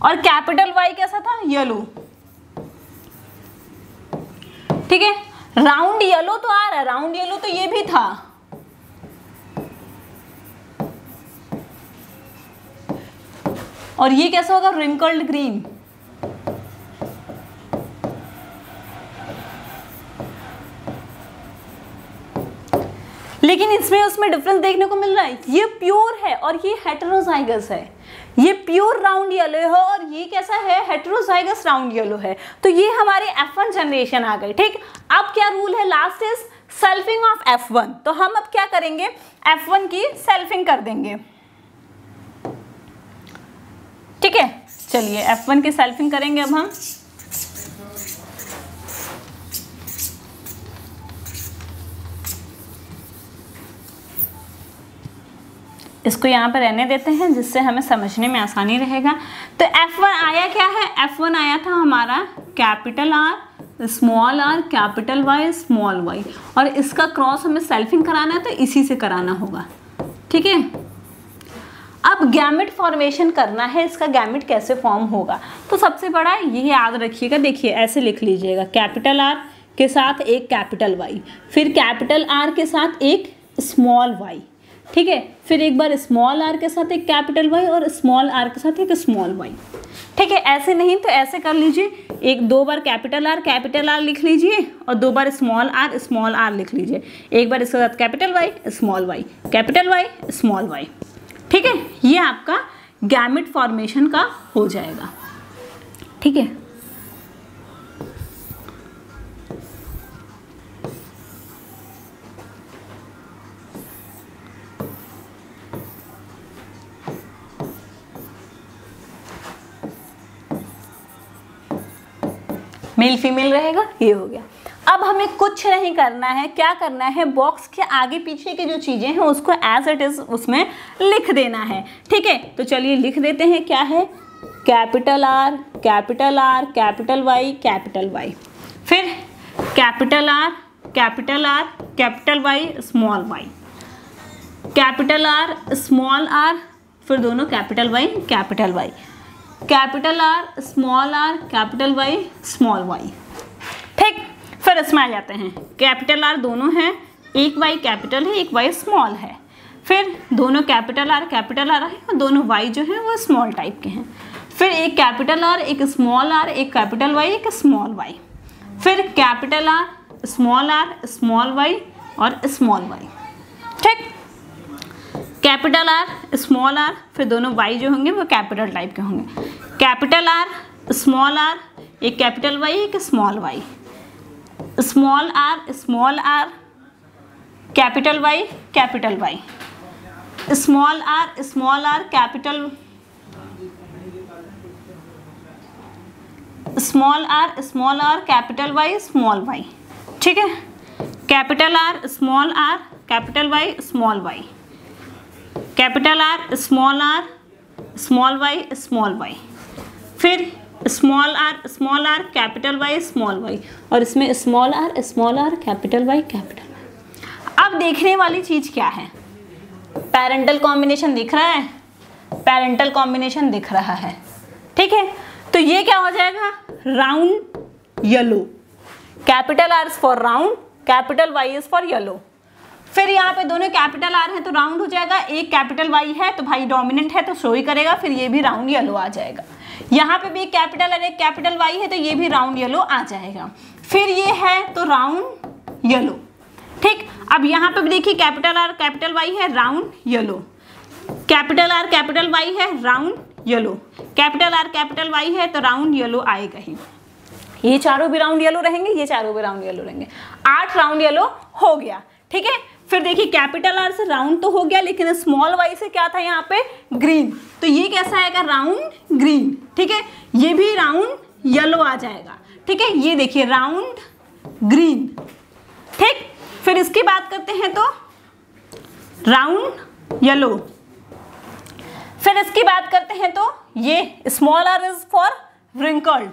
और कैपिटल वाई कैसा था, येलो, ठीक है। राउंड येलो तो आ रहा है, राउंड येलो तो ये भी था, और ये कैसा होगा, रिंकल्ड ग्रीन। लेकिन इसमें उसमें डिफरेंस देखने को मिल रहा है, ये प्योर है और ये हेटेरोजाइगस है। ये प्योर राउंड येलो है और ये कैसा है, हेटेरोजाइगस राउंड येलो है। तो ये हमारे F1 जनरेशन आ गई, ठीक। अब क्या रूल है, last is selfing of F1। तो हम अब क्या करेंगे, F1 की सेल्फिंग कर देंगे, ठीक है। चलिए F1 की सेल्फिंग करेंगे अब हम। इसको यहाँ पर रहने देते हैं जिससे हमें समझने में आसानी रहेगा। तो F1 आया क्या है, F1 आया था हमारा capital R small R capital Y small Y, और इसका क्रॉस हमें सेल्फिंग कराना है तो इसी से कराना होगा, ठीक है। अब गैमेट फॉर्मेशन करना है, इसका गैमेट कैसे फॉर्म होगा, तो सबसे बड़ा ये याद रखिएगा। देखिए ऐसे लिख लीजिएगा, कैपिटल आर के साथ एक कैपिटल वाई, फिर कैपिटल आर के साथ एक स्मॉल वाई, ठीक है। फिर एक बार स्मॉल आर के साथ एक कैपिटल वाई और स्मॉल आर के साथ एक स्मॉल वाई, ठीक है। ऐसे नहीं तो ऐसे कर लीजिए, एक 2 बार कैपिटल आर लिख लीजिए और 2 बार स्मॉल आर लिख लीजिए। एक बार इसके साथ capital Y small Y, capital Y small Y, ठीक है। ये आपका गैमेट फॉर्मेशन का हो जाएगा, ठीक है। मेल फीमेल रहेगा, ये हो गया। अब हमें कुछ नहीं करना है, क्या करना है, बॉक्स के आगे पीछे की जो चीजें हैं उसको एज इट इज उसमें लिख देना है, ठीक है। तो चलिए लिख देते हैं, क्या है, capital R capital R capital Y capital Y, फिर capital R capital Y small Y, capital R small r, फिर दोनों capital Y capital Y, capital R capital Y small Y, ठीक। फिर इसमें आ जाते हैं, कैपिटल आर दोनों हैं, एक वाई कैपिटल है एक वाई स्मॉल है, फिर दोनों कैपिटल आर है और दोनों वाई जो हैं वो स्मॉल टाइप के हैं, फिर एक कैपिटल आर एक स्मॉल आर एक कैपिटल वाई एक स्मॉल वाई, फिर कैपिटल आर स्मॉल वाई और स्मॉल वाई, ठीक। कैपिटल आर स्मॉल आर, फिर दोनों वाई जो होंगे वो कैपिटल टाइप के होंगे, कैपिटल आर एक कैपिटल वाई एक small Y, small R capital Y small R capital Y small Y, ठीक है। Capital R capital Y small Y, capital R small Y small Y, फिर small R capital Y small Y, और इसमें small R capital Y capital Y. अब देखने वाली चीज क्या है, पैरेंटल कॉम्बिनेशन दिख रहा है, पैरेंटल कॉम्बिनेशन दिख रहा है, ठीक है। तो ये क्या हो जाएगा, round yellow, capital R is for round, capital Y is for yellow. फिर यहाँ पे दोनों कैपिटल आर है तो राउंड हो जाएगा, एक कैपिटल वाई है तो भाई डोमिनेंट है तो शो ही करेगा, फिर ये भी राउंड येलो आ जाएगा। यहाँ पे भी एक कैपिटल आर एक कैपिटल वाई है तो ये भी राउंड येलो आ जाएगा, फिर ये है तो राउंड येलो, ठीक। अब यहाँ पे भी देखिए कैपिटल आर कैपिटल वाई है round yellow, capital R capital Y है round yellow, capital R capital Y है तो राउंड येलो आएगा ही। ये चारों भी राउंड येलो रहेंगे, ये चारों भी राउंड येलो रहेंगे, 8 राउंड येलो हो गया, ठीक है। फिर देखिए कैपिटल आर से राउंड तो हो गया, लेकिन स्मॉल वाई से क्या था यहाँ पे, ग्रीन, तो ये कैसा आएगा, राउंड ग्रीन, ठीक है। ये भी राउंड येलो आ जाएगा, ठीक है। ये देखिए राउंड ग्रीन, ठीक। फिर इसकी बात करते हैं तो राउंड येलो, फिर इसकी बात करते हैं तो ये small R is for wrinkled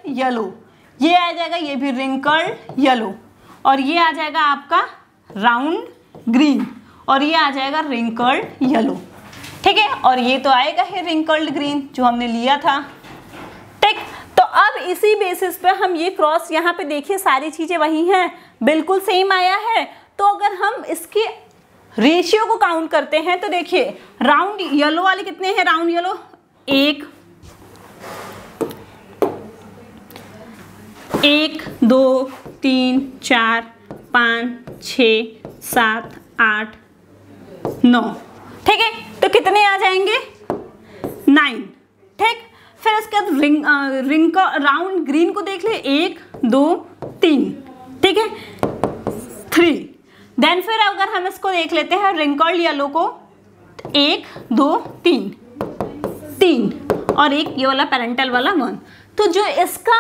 yellow, ये आ जाएगा, ये भी रिंकल्ड येलो, और ये आ जाएगा आपका राउंड ग्रीन, और ये आ जाएगा रिंकल्ड येलो, ठीक है। और ये तो आएगा है रिंकल्ड ग्रीन जो हमने लिया था, ठीक। तो अब इसी बेसिस पे हम ये क्रॉस यहाँ पे देखिए सारी चीजें वही हैं, बिल्कुल सेम आया है। तो अगर हम इसके रेशियो को काउंट करते हैं तो देखिए राउंड येलो वाले कितने हैं, राउंड येलो 1 2 3 4 5 6 7 8 9, ठीक है। तो कितने आ जाएंगे, 9, ठीक। फिर इसके बाद रिंग का राउंड ग्रीन को देख ले, 1 2 3, ठीक है, 3। देन फिर अगर हम इसको देख लेते हैं रिंकल्ड येलो को, 1 2 3 और एक ये वाला पेरेंटल वाला 1। तो जो इसका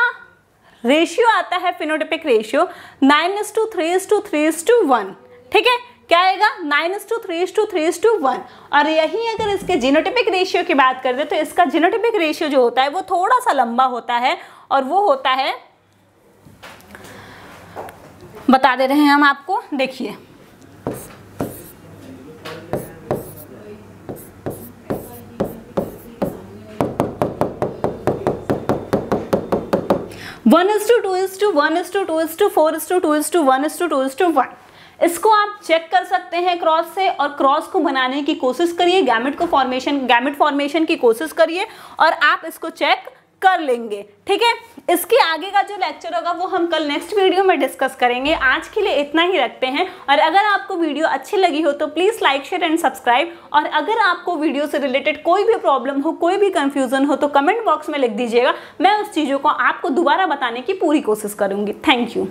रेशियो आता है फिनोटाइपिक रेशियो 9:3:3:1, ठीक है। क्या आएगा, 9:3:3:1। और यही अगर इसके जीनोटाइपिक रेशियो की बात करते तो इसका जीनोटाइपिक रेशियो जो होता है वो थोड़ा सा लंबा होता है, और वो होता है, बता दे रहे हैं हम आपको, देखिए 1:2:1:2:4:2:1:2:1, इसको आप चेक कर सकते हैं क्रॉस से, और क्रॉस को बनाने की कोशिश करिए, गैमेट फॉर्मेशन की कोशिश करिए और आप इसको चेक कर लेंगे। ठीक है, इसके आगे का जो लेक्चर होगा वो हम कल नेक्स्ट वीडियो में डिस्कस करेंगे। आज के लिए इतना ही रखते हैं, और अगर आपको वीडियो अच्छी लगी हो तो please like share and subscribe, और अगर आपको वीडियो से रिलेटेड कोई भी प्रॉब्लम हो, कोई भी कंफ्यूजन हो तो कमेंट बॉक्स में लिख दीजिएगा, मैं उस चीज़ों को आपको दोबारा बताने की पूरी कोशिश करूँगी। Thank you.